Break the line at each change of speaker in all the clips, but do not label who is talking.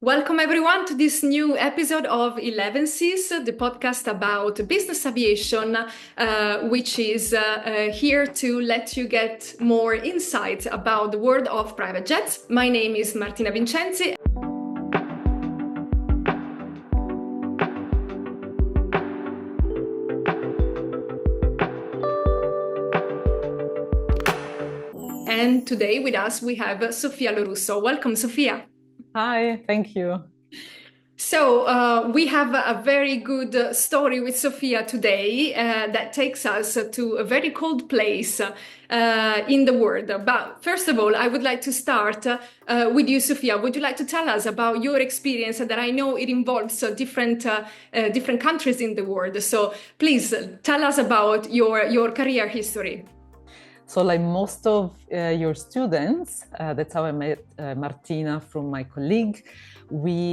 Welcome everyone to this new episode of Elevenses, the podcast about business aviation, which is here to let you get more insight about the world of private jets. My name is Martina Vincenzi. And today with us we have Sofia Lorusso. Welcome, Sofia.
Hi, thank you.
So we have a very good story with Sofia today that takes us to a very cold place in the world. But first of all, I would like to start with you, Sofia. Would you like to tell us about your experience that I know it involves different countries in the world. So please tell us about your career history.
So like most of your students, that's how I met Martina from my colleague.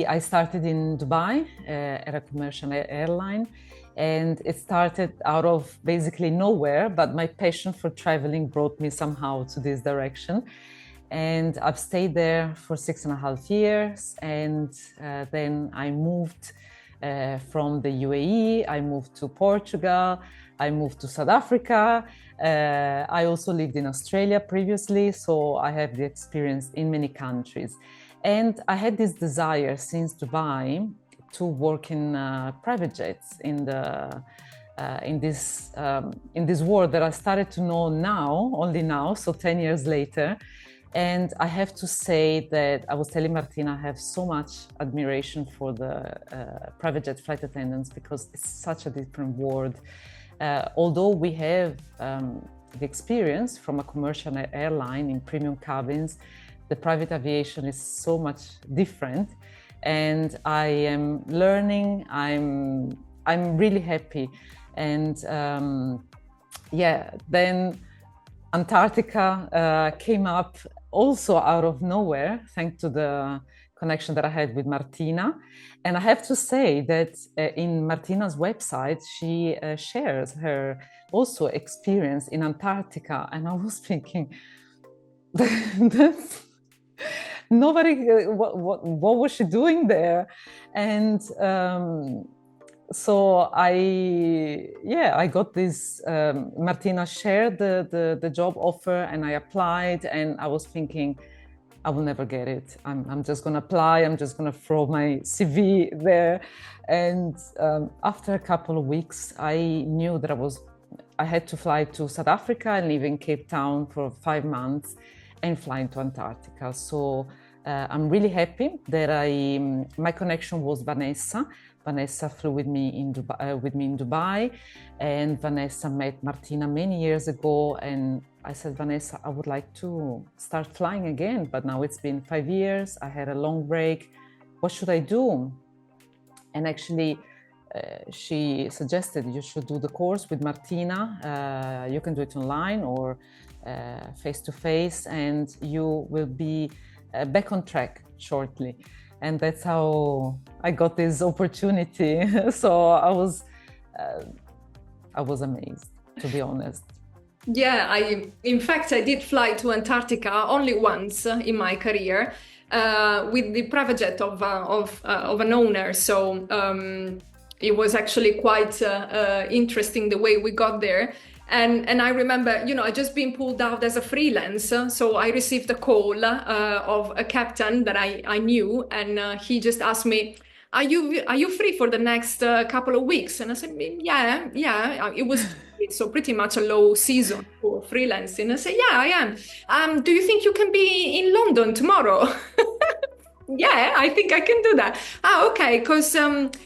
I started in Dubai at a commercial airline, and it started out of basically nowhere, but my passion for traveling brought me somehow to this direction. And I've stayed there for 6.5 years, and then I moved from the UAE, I moved to Portugal, I moved to South Africa. I also lived in Australia previously, so I have the experience in many countries. And I had this desire since Dubai to work in private jets in this world that I started to know now, only now, so 10 years later. And I have to say that I was telling Martina, I have so much admiration for the private jet flight attendants because it's such a different world. Although we have the experience from a commercial airline in premium cabins, the private aviation is so much different. And I am learning, I'm really happy. And then Antarctica came up also out of nowhere, thanks to the connection that I had with Martina. And I have to say that in Martina's website, she shares her also experience in Antarctica. And I was thinking, that's nobody, what was she doing there? And so I got this, Martina shared the job offer and I applied, and I was thinking, I will never get it. I'm just going to apply. I'm just going to throw my CV there. And after a couple of weeks, I knew that I had to fly to South Africa and live in Cape Town for 5 months and fly into Antarctica. So I'm really happy that my connection was Vanessa. Vanessa flew with me in Dubai, and Vanessa met Martina many years ago. And I said, Vanessa, I would like to start flying again, but now it's been 5 years. I had a long break. What should I do? And actually, she suggested you should do the course with Martina. You can do it online or face-to-face, and you will be back on track shortly. And that's how I got this opportunity. So I was amazed, to be honest.
Yeah, in fact, I did fly to Antarctica only once in my career with the private jet of an owner. So it was actually quite interesting the way we got there. And I remember, I just been pulled out as a freelance. So I received a call of a captain that I knew, and he just asked me, are you free for the next couple of weeks? And I said, yeah. It was so pretty much a low season for freelancing. I said, yeah, I am. Do you think you can be in London tomorrow? Yeah, I think I can do that. Okay, because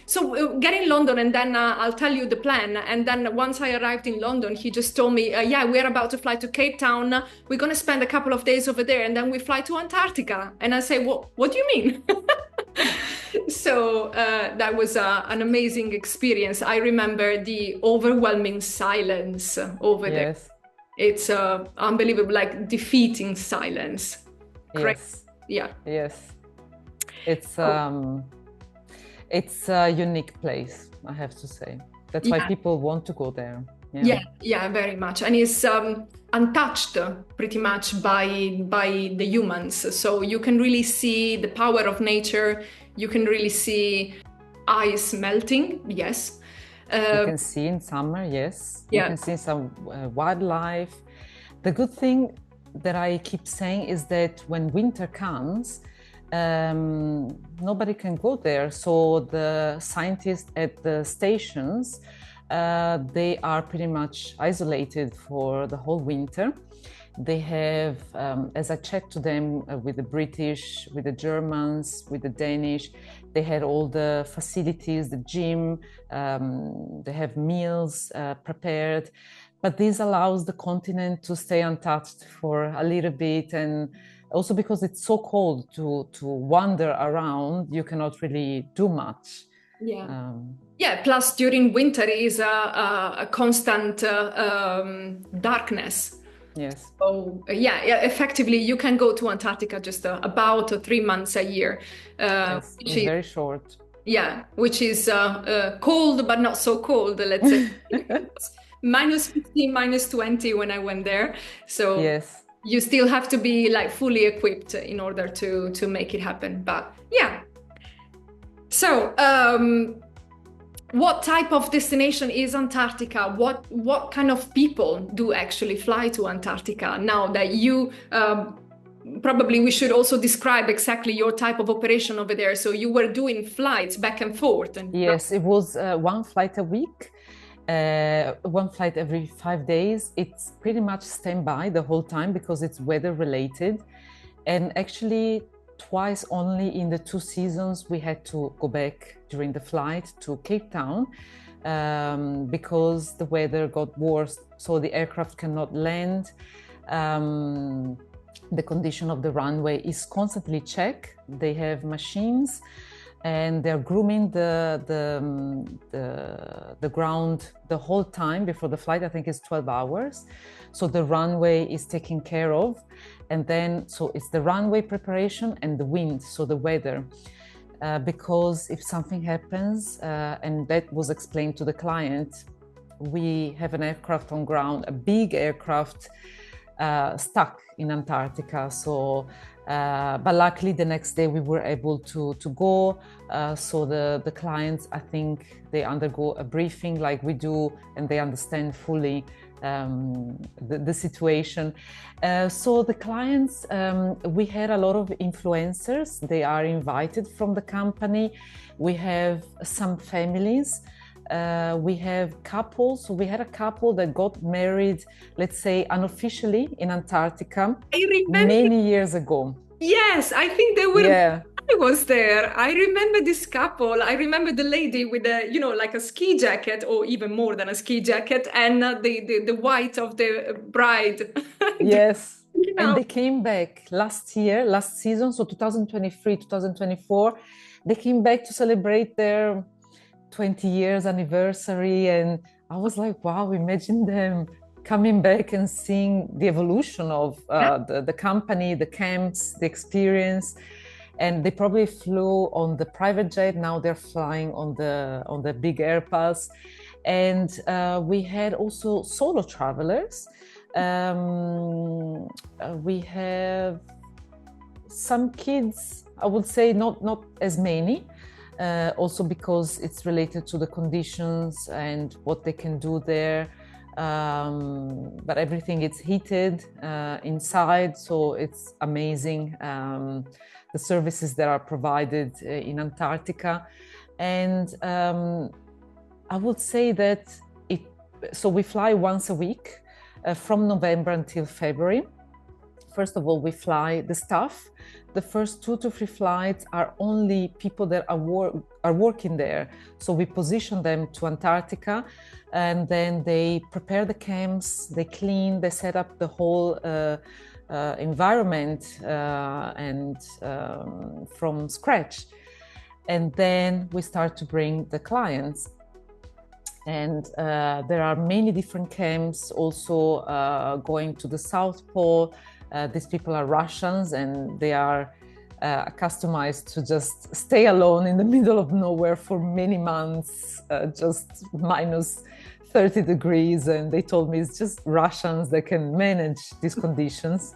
so get in London and then I'll tell you the plan. And then once I arrived in London, he just told me, yeah, we're about to fly to Cape Town. We're going to spend a couple of days over there and then we fly to Antarctica. And I say, what do you mean? So that was an amazing experience. I remember the overwhelming silence over there. It's unbelievable, like defeating silence.
Yes.
Yeah.
Yes. It's a unique place, I have to say. That's why people want to go there.
Yeah, very much. And it's untouched pretty much by the humans. So you can really see the power of nature. You can really see ice melting, yes.
You can see in summer, yes.
Yeah.
You can see some wildlife. The good thing that I keep saying is that when winter comes, nobody can go there. So the scientists at the stations, they are pretty much isolated for the whole winter. They have, as I checked to them with the British, with the Germans, with the Danish, they had all the facilities, the gym, they have meals prepared. But this allows the continent to stay untouched for a little bit. And also because it's so cold to wander around, you cannot really do much.
Yeah. Yeah, plus during winter is a constant darkness.
Yes.
So yeah, effectively you can go to Antarctica just about 3 months a year.
Yes, it's very short.
Yeah, which is cold, but not so cold, let's say. Minus 15, minus 20 when I went there. So
yes,
you still have to be like fully equipped in order to make it happen. But yeah. So what type of destination is Antarctica? What kind of people do actually fly to Antarctica? Now that you probably we should also describe exactly your type of operation over there. So you were doing flights back and forth. And
yes, it was one flight a week, one flight every 5 days. It's pretty much standby the whole time because it's weather related. And actually, twice only in the 2 seasons we had to go back during the flight to Cape Town because the weather got worse, so the aircraft cannot land. The condition of the runway is constantly checked. They have machines and they're grooming the ground the whole time before the flight. I think it's 12 hours. So the runway is taken care of. And then, so it's the runway preparation and the wind, so the weather. Because if something happens, and that was explained to the client, we have an aircraft on ground, a big aircraft stuck in Antarctica. So, but luckily the next day we were able to go. So the clients, I think they undergo a briefing like we do, and they understand fully the situation. So the clients, we had a lot of influencers. They are invited from the company. We have some families. We have couples. So we had a couple that got married, let's say unofficially in Antarctica many years ago.
Yes, I think they were. Yeah. I was there. I remember this couple. I remember the lady with a, you know, like a ski jacket, or even more than a ski jacket, and the white of the bride.
Yes. You know. And they came back last season, so 2023, 2024. They came back to celebrate their 20 years anniversary. And I was like, wow, imagine them coming back and seeing the evolution of the company, the camps, the experience. And they probably flew on the private jet. Now they're flying on the big Airbus. And we had also solo travelers. We have some kids, I would say not as many, also because it's related to the conditions and what they can do there. But everything is heated inside, so it's amazing. The services that are provided in Antarctica. And I would say that so we fly once a week from November until February. First of all, we fly the staff. The first 2 to 3 flights are only people that are working there. So we position them to Antarctica, and then they prepare the camps, they clean, they set up the whole environment and from scratch. And then we start to bring the clients. And there are many different camps also going to the South Pole. These people are Russians, and they are customized to just stay alone in the middle of nowhere for many months, just minus 30 degrees. And they told me it's just Russians that can manage these conditions.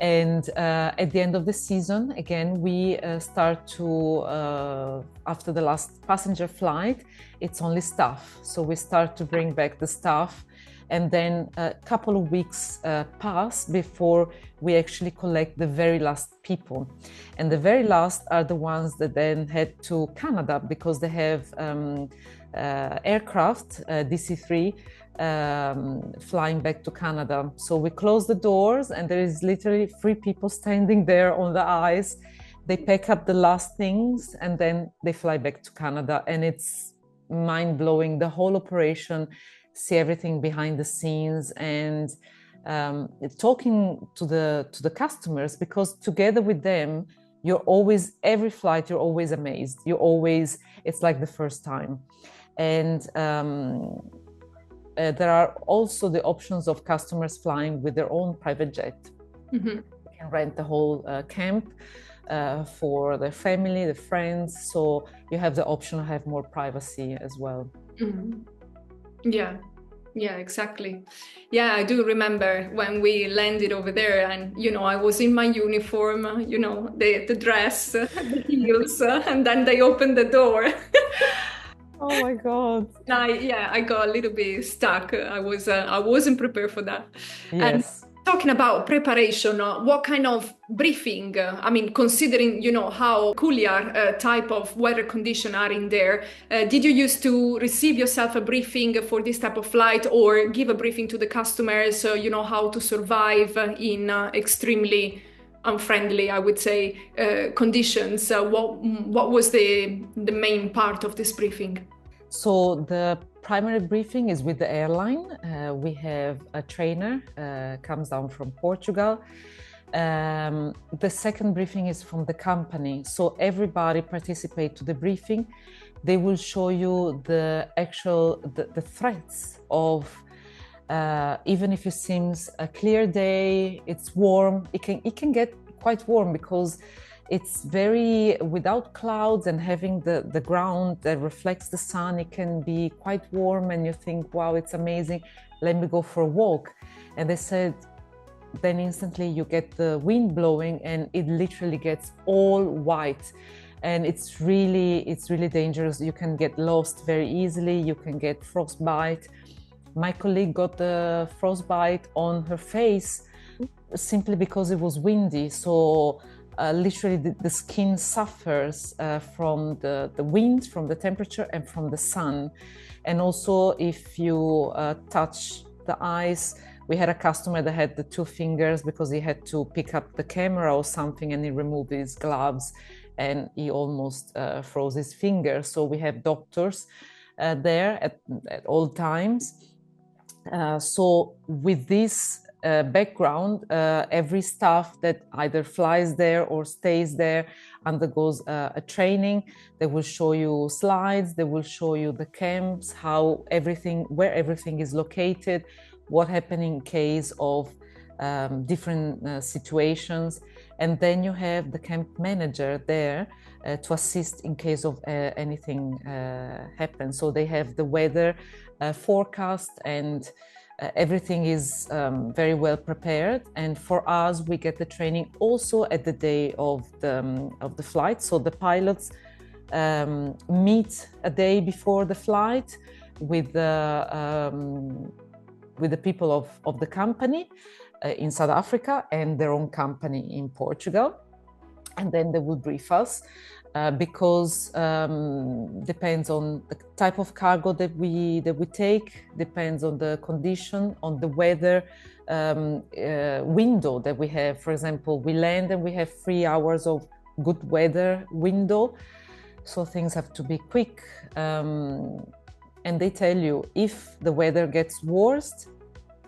And at the end of the season, again, we start to, after the last passenger flight, it's only staff. So we start to bring back the staff. And then a couple of weeks pass before we actually collect the very last people. And the very last are the ones that then head to Canada because they have aircraft, DC-3, flying back to Canada. So we close the doors and there is literally 3 people standing there on the ice. They pack up the last things and then they fly back to Canada. And it's mind-blowing, the whole operation, see everything behind the scenes, and talking to the customers, because together with them, you're always, every flight, you're always amazed. It's like the first time. And there are also the options of customers flying with their own private jet. Mm-hmm. You can rent the whole camp for their family, their friends. So you have the option to have more privacy as well.
Mm-hmm. Yeah, exactly. Yeah, I do remember when we landed over there and, I was in my uniform, the dress, the heels, and then they opened the door.
Oh my God.
I got a little bit stuck. I wasn't prepared for that.
Yes.
And talking about preparation, what kind of briefing, considering, how peculiar type of weather conditions are in there, did you used to receive yourself a briefing for this type of flight or give a briefing to the customers, how to survive in extremely unfriendly, I would say, conditions? What was the main part of this briefing?
So the primary briefing is with the airline. We have a trainer, comes down from Portugal. The second briefing is from the company. So everybody participate to the briefing. They will show you the threats of, even if it seems a clear day, it's warm, it can get quite warm because it's very without clouds and having the ground that reflects the sun. It can be quite warm and you think, wow, it's amazing, let me go for a walk. And they said, then instantly you get the wind blowing and it literally gets all white. And it's really dangerous. You can get lost very easily. You can get frostbite. My colleague got the frostbite on her face simply because it was windy. So literally the skin suffers from the wind, from the temperature and from the sun. And also if you touch the ice, we had a customer that had the 2 fingers because he had to pick up the camera or something and he removed his gloves and he almost froze his finger. So we have doctors there at all times. So with this background, every staff that either flies there or stays there undergoes a training. They will show you slides, they will show you the camps, where everything is located, what happens in case of different situations. And then you have the camp manager there to assist in case of anything happens. So they have the weather forecast and everything is very well prepared. And for us, we get the training also at the day of the flight. So the pilots meet a day before the flight with the people of the company in South Africa and their own company in Portugal. And then they will brief us because depends on the type of cargo that we take, depends on the condition, on the weather window that we have. For example, we land and we have 3 hours of good weather window, so things have to be quick. And they tell you if the weather gets worse,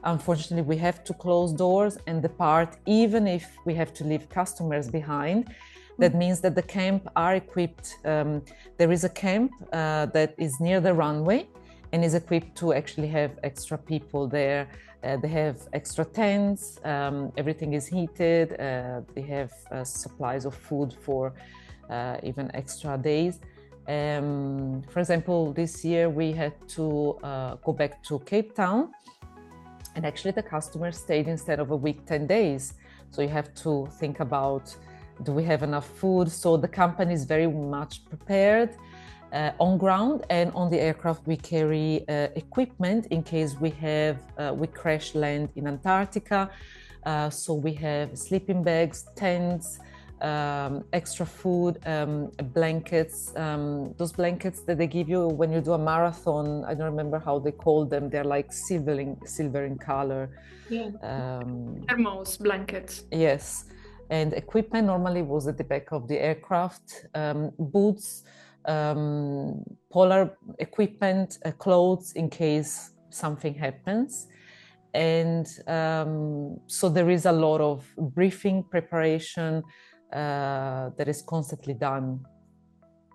unfortunately, we have to close doors and depart, even if we have to leave customers behind. That means that the camp are equipped. There is a camp that is near the runway and is equipped to actually have extra people there. They have extra tents, everything is heated. They have supplies of food for even extra days. For example, this year we had to go back to Cape Town, and actually the customer stayed instead of a week, 10 days. So you have to think about, do we have enough food? So the company is very much prepared on ground, and on the aircraft we carry equipment in case we crash land in Antarctica. So we have sleeping bags, tents, extra food, blankets, those blankets that they give you when you do a marathon. I don't remember how they call them. They're like silver in color.
Yeah. Thermos blankets.
Yes. And equipment normally was at the back of the aircraft, boots, polar equipment, clothes in case something happens. And so there is a lot of briefing preparation that is constantly done.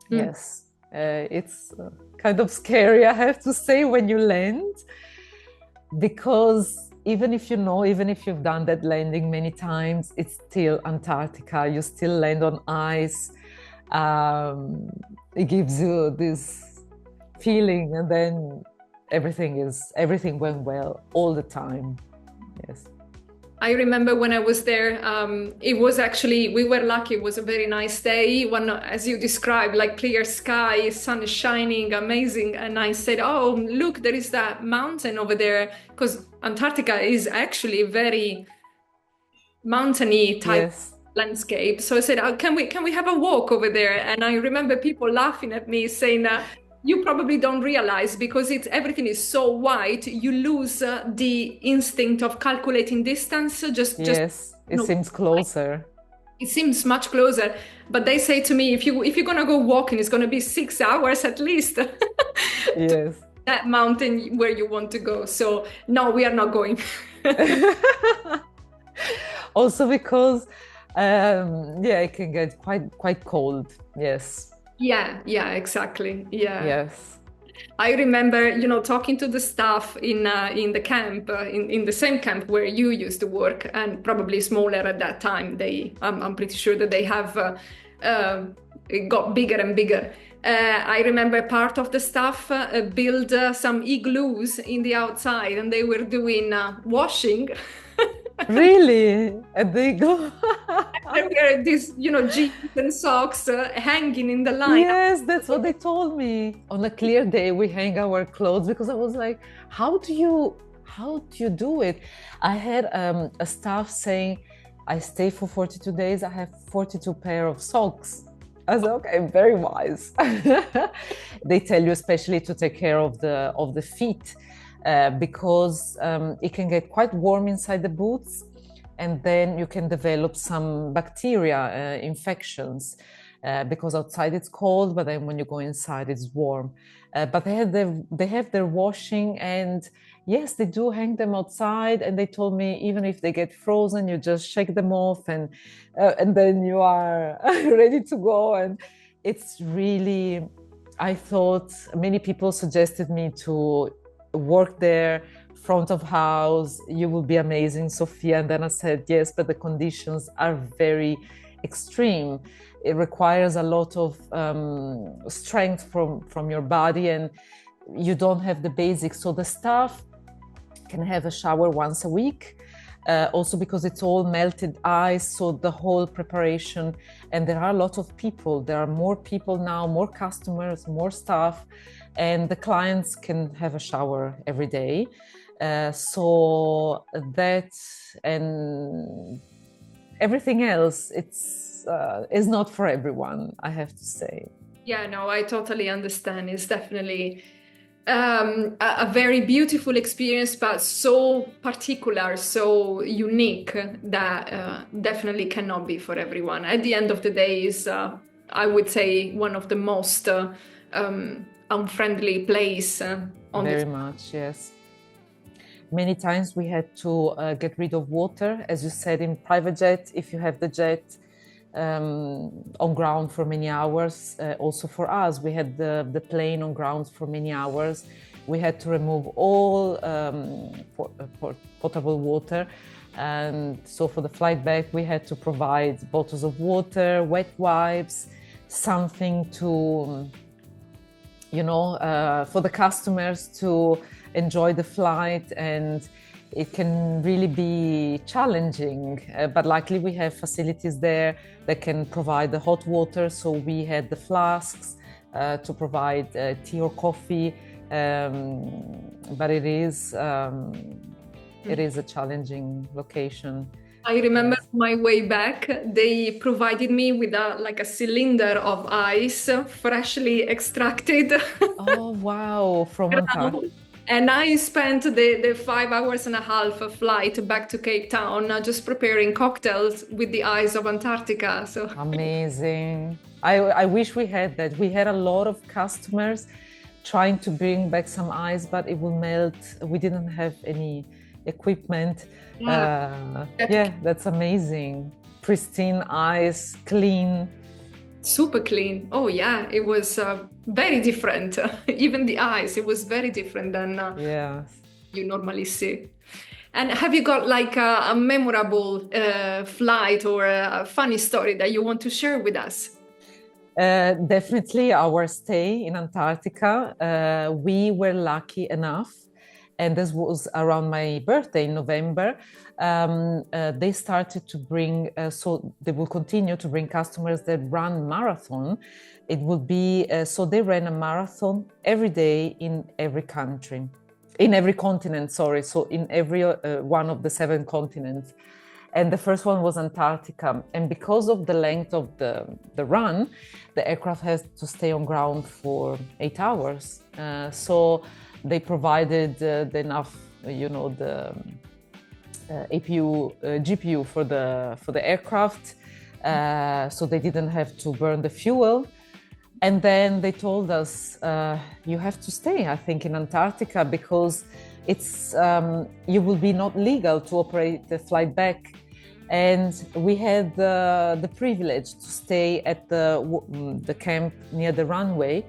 Yes, it's kind of scary, I have to say, when you land, because even if you've done that landing many times, it's still Antarctica. You still land on ice. It gives you this feeling, and then everything went well all the time. Yes.
I remember when I was there, it was actually, we were lucky. It was a very nice day. One, as you described, like clear sky, sun is shining, amazing. And I said, oh, look, there is that mountain over there, because Antarctica is actually very mountainy type landscape. So I said, oh, can we have a walk over there? And I remember people laughing at me saying, you probably don't realize, because everything is so wide, you lose the instinct of calculating distance.
It seems closer.
It seems much closer, but they say to me, if you're gonna go walking, it's gonna be 6 hours at least.
Yes.
That mountain where you want to go. So no, we are not going.
Also because it can get quite cold. Yes.
Yeah, exactly. Yeah.
Yes.
I remember, talking to the staff in the camp, in the same camp where you used to work, and probably smaller at that time. I'm pretty sure that they have it got bigger and bigger. I remember part of the staff built some igloos in the outside, and they were doing washing.
Really? A igloo?
There were these, jeans and socks hanging in the line.
Yes, that's what they told me. On a clear day, we hang our clothes, because I was like, how do you do it? I had a staff saying, I stay for 42 days, I have 42 pair of socks. I was like, okay, very wise. They tell you especially to take care of the feet, because it can get quite warm inside the boots, and then you can develop some bacteria infections, because outside it's cold, but then when you go inside it's warm. But they have their washing, and yes, they do hang them outside, and they told me even if they get frozen, you just shake them off, and then you are ready to go. And it's really, I thought many people suggested me to work there, front of house, you will be amazing, Sofia. And then I said yes, but the conditions are very extreme. It requires a lot of strength from your body, and you don't have the basics. So the staff can have a shower once a week, also because it's all melted ice, so the whole preparation. And there are a lot of people. There are more people now, more customers, more staff, and the clients can have a shower every day. So that and everything else, is not for everyone, I have to say.
Yeah, no, I totally understand. It's definitely a very beautiful experience, but so particular, so unique, that definitely cannot be for everyone. At the end of the day, is I would say one of the most unfriendly place on
very much, yes. Many times we had to get rid of water, as you said, in private jet, if you have the jet on ground for many hours. Also for us, we had the plane on ground for many hours. We had to remove all potable water. And so for the flight back, we had to provide bottles of water, wet wipes, something to, for the customers to enjoy the flight. And it can really be challenging. But luckily we have facilities there that can provide the hot water. So we had the flasks to provide tea or coffee. But it is a challenging location.
I remember my way back, they provided me with a cylinder of ice, freshly extracted.
Oh, wow, from Antarctica.
And I spent the 5 hours and a half flight back to Cape Town just preparing cocktails with the ice of Antarctica. So
amazing. I wish we had that. We had a lot of customers trying to bring back some ice, but it will melt. We didn't have any equipment. Yeah, that's amazing. Pristine ice, clean.
Super clean. Oh yeah, it was very different. Even the ice, it was very different than you normally see. And have you got like a memorable flight or a funny story that you want to share with us?
Definitely our stay in Antarctica. We were lucky enough, and this was around my birthday in November. They started to bring, so they will continue to bring customers that run marathon. It will be, so they ran a marathon every day in every country, in every continent, sorry. So in every one of the 7 continents. And the first one was Antarctica. And because of the length of the run, the aircraft has to stay on ground for 8 hours. So they provided enough, the APU, GPU for the aircraft, so they didn't have to burn the fuel. And then they told us, you have to stay, I think, in Antarctica because it's you will be not legal to operate the flight back. And we had the privilege to stay at the camp near the runway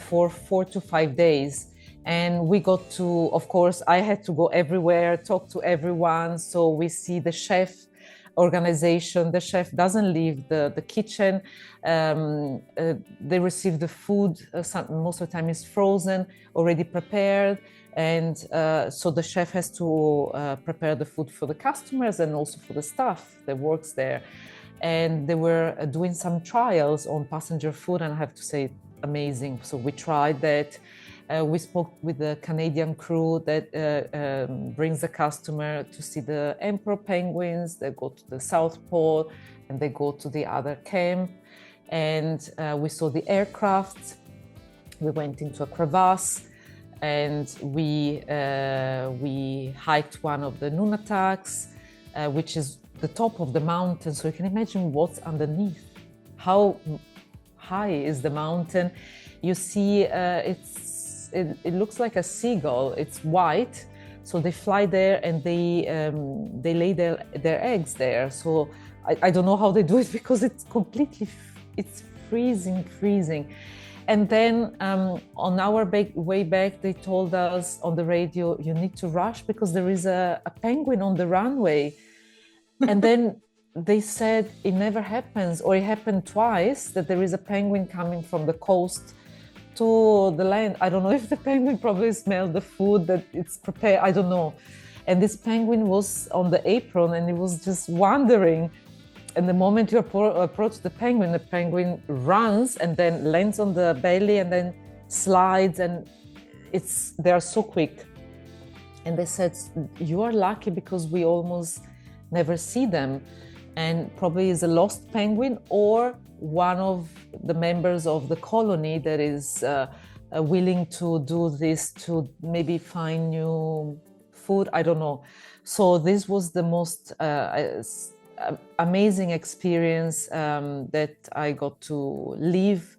for 4 to 5 days. And we got to, of course, I had to go everywhere, talk to everyone. So we see the chef organization. The chef doesn't leave the kitchen. They receive the food. Most of the time is frozen, already prepared. And so the chef has to prepare the food for the customers and also for the staff that works there. And they were doing some trials on passenger food, and I have to say, amazing. So we tried that. We spoke with the Canadian crew that brings the customer to see the emperor penguins. They go to the South Pole and they go to the other camp. And we saw the aircraft. We went into a crevasse and we hiked one of the nunataks, which is the top of the mountain. So you can imagine what's underneath. How high is the mountain? You see, it looks like a seagull. It's white, so they fly there and they lay their eggs there. So I don't know how they do it because it's freezing. And then on our way back, they told us on the radio, you need to rush because there is a penguin on the runway. And then they said it never happens, or it happened twice, that there is a penguin coming from the coast to the land. I don't know if the penguin probably smelled the food that it's prepared, I don't know. And this penguin was on the apron and it was just wandering. And the moment you approach the penguin runs and then lands on the belly and then slides, and they are so quick. And they said, you are lucky because we almost never see them. And probably is a lost penguin or one of the members of the colony that is willing to do this to maybe find new food. I don't know. So this was the most amazing experience that I got to live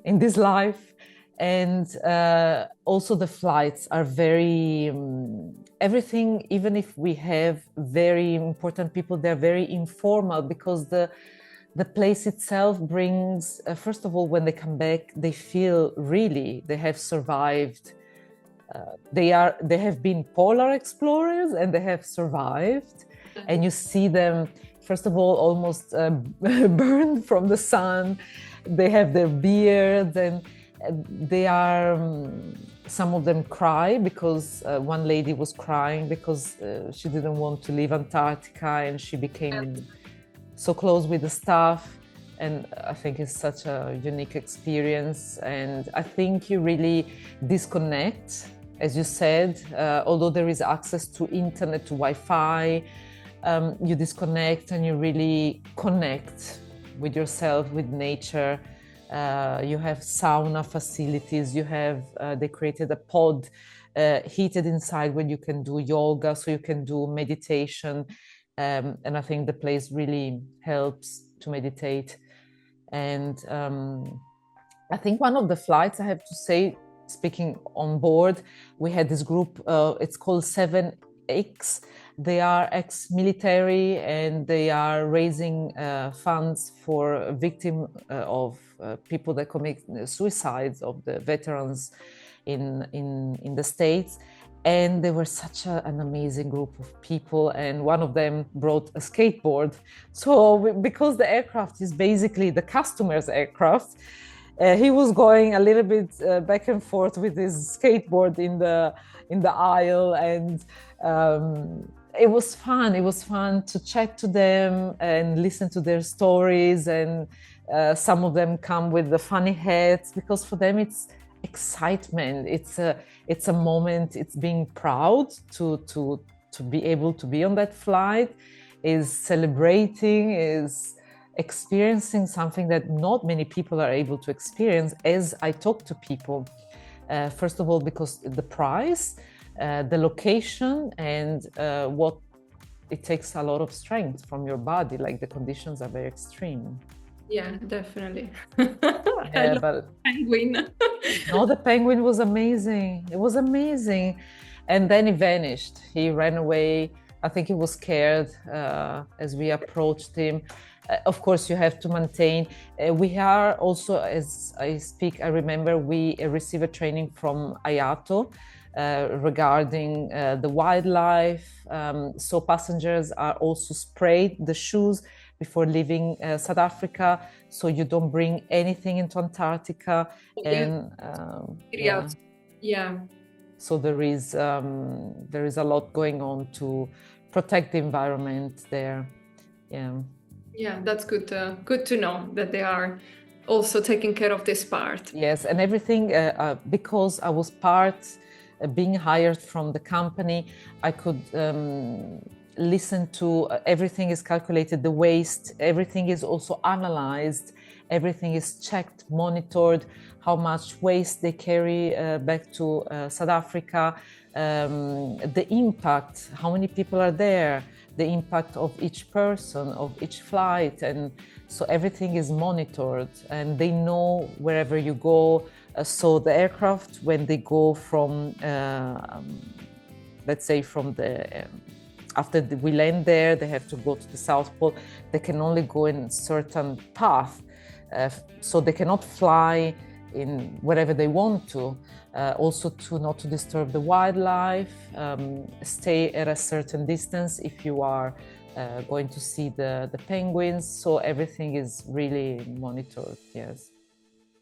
in this life. And also the flights are very, everything, even if we have very important people, they're very informal because the place itself brings, first of all, when they come back, they feel really they have survived. They have been polar explorers and they have survived. And you see them, first of all, almost burned from the sun. They have their beards, and They are, some of them cry because one lady was crying because she didn't want to leave Antarctica, and she became so close with the staff. And I think it's such a unique experience. And I think you really disconnect, as you said, although there is access to internet, to Wi-Fi, you disconnect and you really connect with yourself, with nature. You have sauna facilities, you have, they created a pod heated inside where you can do yoga, so you can do meditation. And I think the place really helps to meditate. And I think one of the flights, I have to say, speaking on board, we had this group, it's called 7X. They are ex-military and they are raising funds for victims of people that commit suicides, of the veterans in the States. And they were such an amazing group of people, and one of them brought a skateboard. So because the aircraft is basically the customer's aircraft, he was going a little bit back and forth with his skateboard in the aisle, and it was fun. It was fun to chat to them and listen to their stories, and some of them come with the funny hats, because for them it's excitement. It's a moment. It's being proud to be able to be on that flight, is celebrating, is experiencing something that not many people are able to experience. As I talk to people, first of all, because the price, the location, and what it takes a lot of strength from your body, like the conditions are very extreme.
Yeah, definitely.
Yeah, but
penguin.
no, the penguin was amazing. It was amazing. And then he vanished. He ran away. I think he was scared as we approached him. Of course, you have to maintain. We are also, as I speak, I remember we receive a training from IATO regarding the wildlife. So passengers are also sprayed the shoes before leaving South Africa, so you don't bring anything into Antarctica. And
yeah.
So there is a lot going on to protect the environment there.
Yeah, that's good to know that they are also taking care of this part.
Yes, and everything, because I was being hired from the company, I could listen to everything is calculated, the waste, everything is also analyzed, everything is checked, monitored, how much waste they carry back to South Africa, the impact, how many people are there, the impact of each person, of each flight. And so everything is monitored, and they know wherever you go. So the aircraft, when they go from, let's say from the, after we land there, they have to go to the South Pole. They can only go in a certain path, so they cannot fly in wherever they want to. Also to not to disturb the wildlife, stay at a certain distance if you are going to see the penguins. So everything is really monitored. Yes.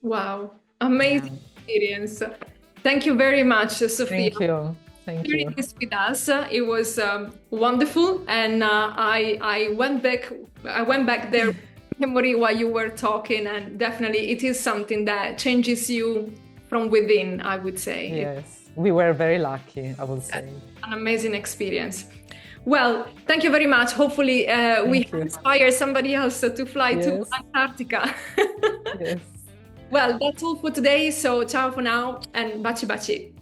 Wow, amazing experience. Thank you very much, Sofia.
Thank you. Thank you.
Sharing this with us. It was wonderful, and I went back there memory while you were talking, and definitely it is something that changes you from within, I would say.
Yes, we were very lucky, I would say.
An amazing experience. Well, thank you very much. Hopefully we inspire somebody else to fly to Antarctica.
Yes.
Well, that's all for today. So ciao for now, and baci baci.